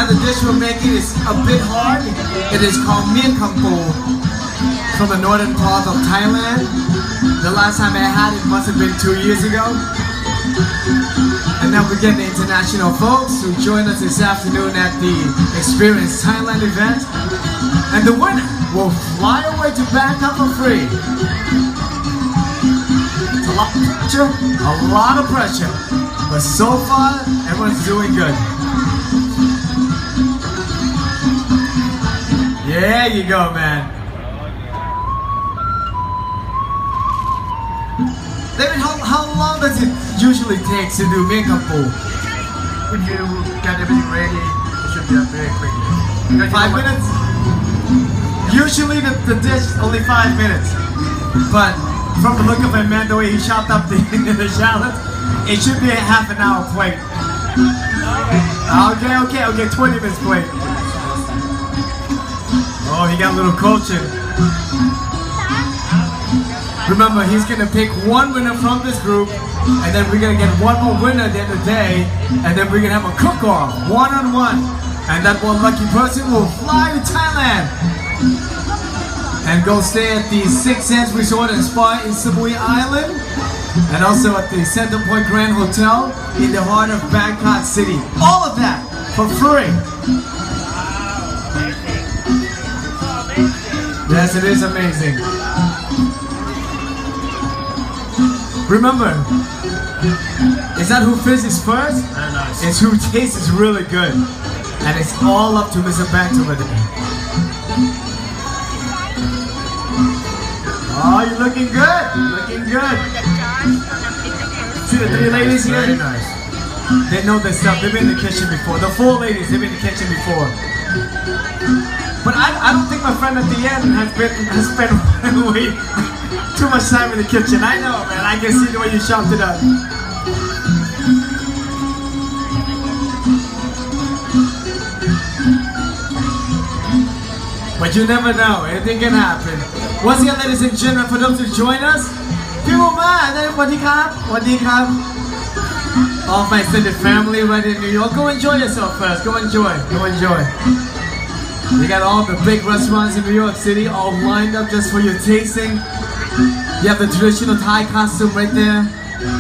now the dish we're making is a bit hard. It is called Mien Kampo from the northern part of Thailand. The last time I had it must have been 2 years ago. And now we're getting the international folks who joined us this afternoon at the Experience Thailand event. And the winner will fly away to Bangkok for free. It's a lot of pressure. But so far, everyone's doing good. There you go, man. David, how long does it usually take to do Mien Kampo? When you get everything ready, it should be done very quickly. 5 minutes? Usually the dish only 5 minutes. But from the look of him, man, the way he chopped up the shallots, it should be a half an hour plate. Okay, 20 minutes plate. Oh, he got a little coaching. Remember, he's gonna pick one winner from this group, and then we're gonna get one more winner at the end of the day, and then we're gonna have a cook-off, one-on-one. And that one lucky person will fly to Thailand and go stay at the Six Sense Resort and Spa in Samui Island, and also at the Center Point Grand Hotel in the heart of Bangkok City. All of that for free. Yes, it is amazing. Remember, it's not who finishes first, Very nice. it's who tastes really good. And it's all up to Mr. Bantality. Oh, you're looking good, looking good. See the 3 ladies here? Very nice. They know their stuff, they've been in the kitchen before. The 4 ladies, they've been in the kitchen before. But I don't think my friend at the end has spent way too much time in the kitchen. I know, man. I can see the way you chopped it up. But you never know. Anything can happen. Once again, ladies and gentlemen, for those who join us, people, man, what do you have? All my extended family right in New York. Go enjoy yourself first. Go enjoy. You got all the big restaurants in New York City all lined up just for your tasting. You have the traditional Thai costume right there.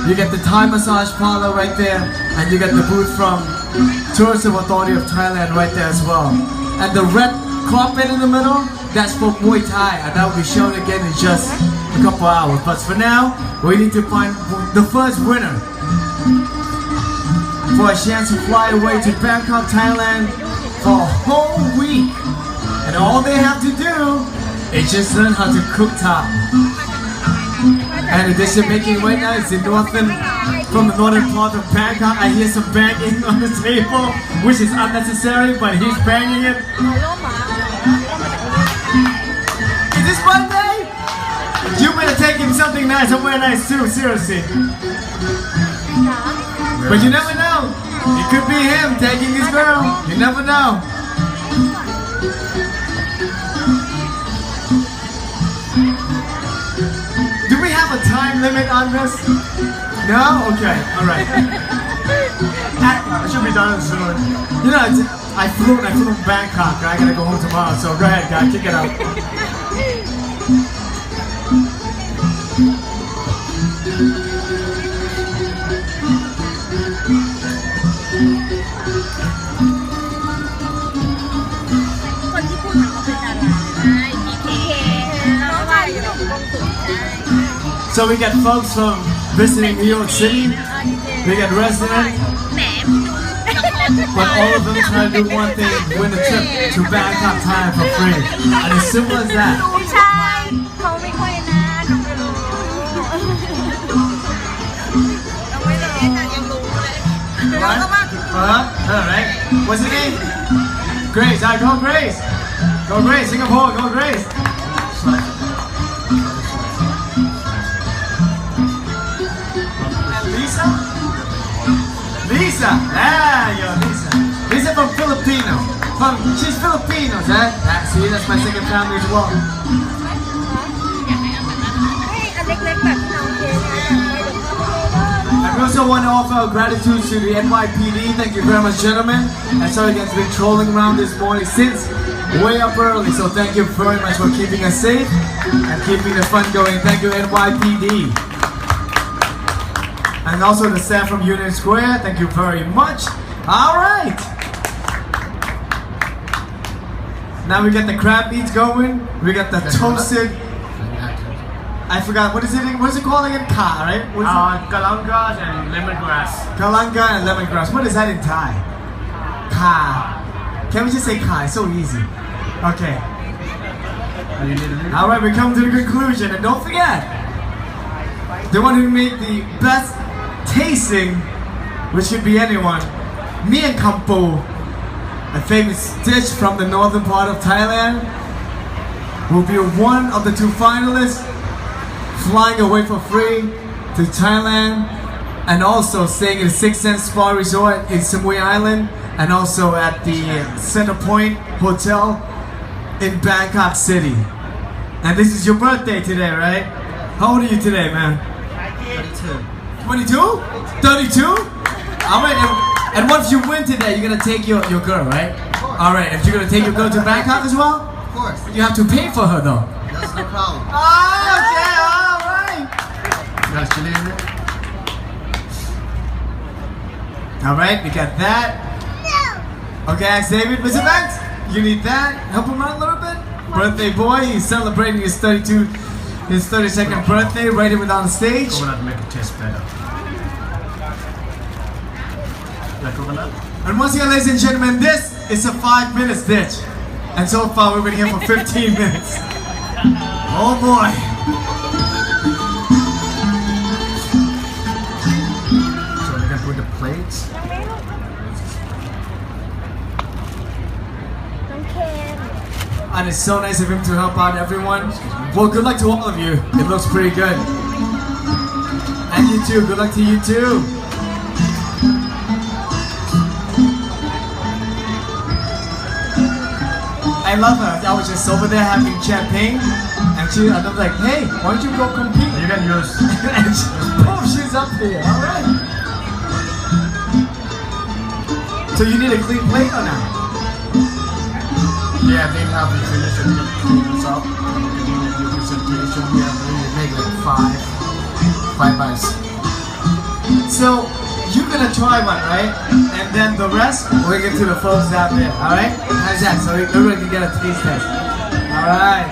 You get the Thai massage parlor right there. And you got the booth from Tourism Authority of Thailand right there as well. And the red carpet in the middle, that's for Muay Thai. And that will be shown again in just a couple hours. But for now, we need to find the first winner for a chance to fly away to Bangkok, Thailand for a whole week. And all they have to do is just learn how to cook Thai. And the dish they're making right now is from the northern part of Bangkok. I hear some banging on the table, which is unnecessary, but he's banging it. Is this birthday? You better take him something nice and wear nice too, seriously. But you never know. It could be him taking his girl. You never know. Do we have a time limit on this? No? Okay, alright. It should be done soon. You know, I flew from Bangkok. I gotta go home tomorrow, so go ahead, guys, kick it out. คนที่พูดเหมือนเขาเป็นดาราได้พีเคน้องชายอยู่ในกองสุดได้ So we got folks from visiting New York City. We got residents. แหม But all of them try to do one thing, win a trip to Bangkok, Thailand for free. And as simple as that. ผู้ชายเขาไม่ค่อยนะหนูไม่รู้เราไม่รู้ยังรู้เลยเราก็ว่า Alright. What's the name? Grace. Alright, go Grace. Go Grace. Singapore. Go Grace. Lisa? Lisa. There you go, Lisa. Lisa from Filipino. She's Filipino, right? See, that's my second family as well. อันเล็กๆแบบที่น้องเทเนี่ย We also want to offer our gratitude to the NYPD. Thank you very much, gentlemen. And sorry again, been trolling around this morning since way up early. So thank you very much for keeping us safe and keeping the fun going. Thank you, NYPD. And also the staff from Union Square. Thank you very much. All right. Now we get the crab meats going. We got the toasted. I forgot, what is it called again? Ka, right? Kalangas and lemongrass. Kalanga and lemongrass. What is that in Thai? Ka. Can we just say Ka? It's so easy. Okay. Alright, we come to the conclusion. And don't forget, the one who made the best tasting, which could be anyone, Mien Kampu, a famous dish from the northern part of Thailand, will be one of the two finalists, flying away for free to Thailand, and also staying in 6 Cent Spa Resort in Samui Island, and also at the Center Point Hotel in Bangkok City. And this is your birthday today, right? How old are you today, man? 22. 32? Alright, and once you win today, you're gonna take your girl, right? Alright, if you're gonna take your girl to Bangkok as well? Of course. You have to pay for her though. That's no problem. Oh, okay, alright. Guys, chili in it? Alright, we got that. Okay, ask David. Mr. Banks, you need that. Help him out a little bit. Birthday boy, he's celebrating his 32nd birthday right here on stage. Coconut make it taste better. Like coconut? And once again, ladies and gentlemen, this is a 5-minute ditch. And so far, we've been here for 15 minutes. Oh boy. So we can put the plates. And it's so nice of him to help out everyone. Well, good luck to all of you. It looks pretty good. And you too. Good luck to you too. I love her. I was just over there having champagne, and I was like, "Hey, why don't you go compete?" You can use. And boom, she's up here. All right. So you need a clean plate or not? Yeah, they have the finish and clean this up. Your presentation, we make like five bites. So you're gonna try one, right? And then the rest we'll give to the folks out there. All right? How's that? So everyone can get a taste test. All right.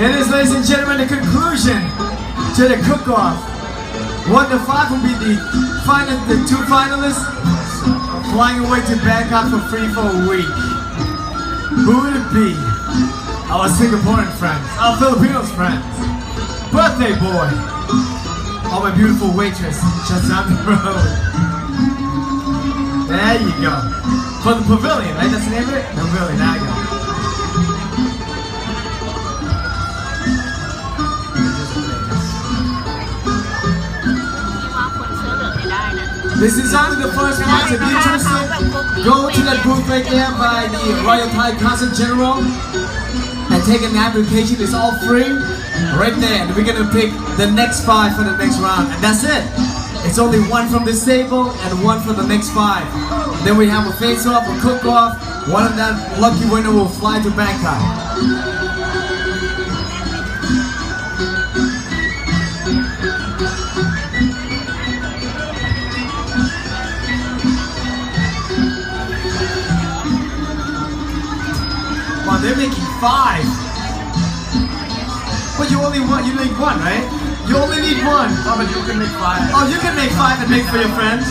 It is, ladies and gentlemen, the conclusion to the cook-off. 1 to 5 will be the two finalists flying away to Bangkok for free for a week. Who would it be? Our Singaporean friends, our Filipinos friends, birthday boy, or my beautiful waitress, just down the road. There you go. For the pavilion, right? That's the name of it? Pavilion, there you go. This is only the first match. If you're interested, go to that booth right there by the Royal Thai Consul General and take an application. It's all free. Right there. And we're going to pick the next 5 for the next round. And that's it. It's only 1 from this table and 1 for the next 5. Then we have a face-off, a cook-off. One of that lucky winner will fly to Bangkok. They're making 5. But you need 1, right? You only need 1. Oh, but you can make 5. Oh, you can make 5 and make for your friends.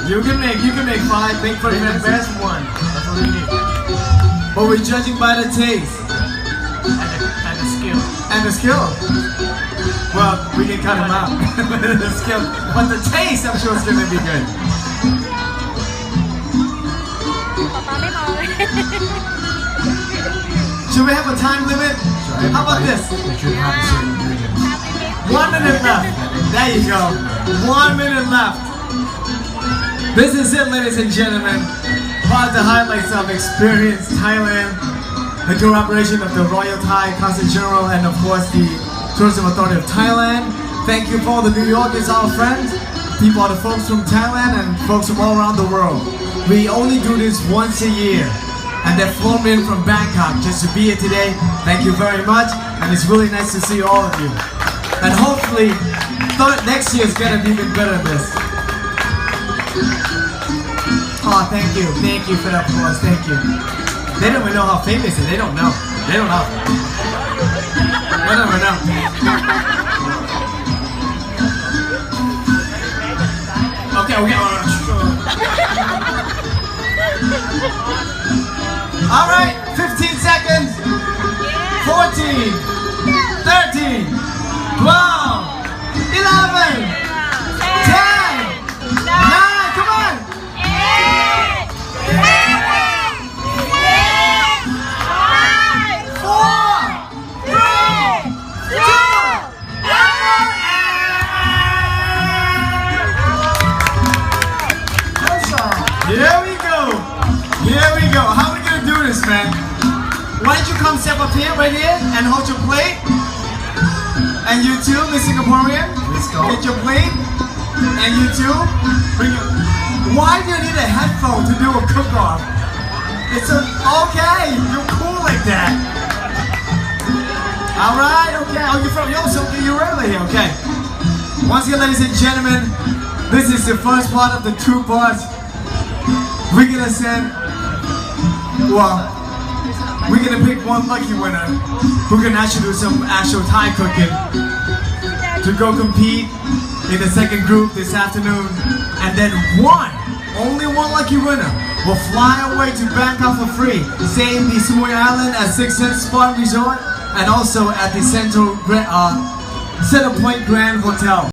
You can make 5, make for your Make the friends. best one. That's what we need. But we're judging by the taste. And the skill. And the skill. Well, we can cut them out. The skill. But the taste, I'm sure it's gonna be good. Should we have a time limit? How about this? They should have the same ingredients. 1 minute left. There you go. 1 minute left. This is it, ladies and gentlemen. One of the highlights of Experience Thailand, the cooperation of the Royal Thai Consul General and of course the Tourism Authority of Thailand. Thank you for the New Yorkers, our friends, people, the folks from Thailand and folks from all around the world. We only do this once a year, and they've flown in from Bangkok just to be here today. Thank you very much, and it's really nice to see all of you. And hopefully, next year is gonna be even better than this. Oh, thank you for that applause, thank you. They don't even know how famous it is. They don't know. They don't know. They don't know. Okay. All right, 15 seconds. 14, 13, 12, 11, 10, 9, come on. 4, 3, 2, Here we go. How are we gonna do this, man? Why don't you come step up here, right here, and hold your plate? And you too, Miss Singaporean. Let's go. Get your plate. And you too. Bring your... Why do you need a headphone to do a cook-off? It's okay. You're cool like that. All right. Okay. Oh, you're from Yosemite. You're early. Okay. Once again, ladies and gentlemen, this is the first part of the 2 parts. We're gonna send. Well, we're gonna pick one lucky winner who can actually do some actual Thai cooking to go compete in the second group this afternoon, and then only one lucky winner will fly away to Bangkok for free, stay in the Samui Island at Six Sense Spa Resort, and also at the Center Point Grand Hotel.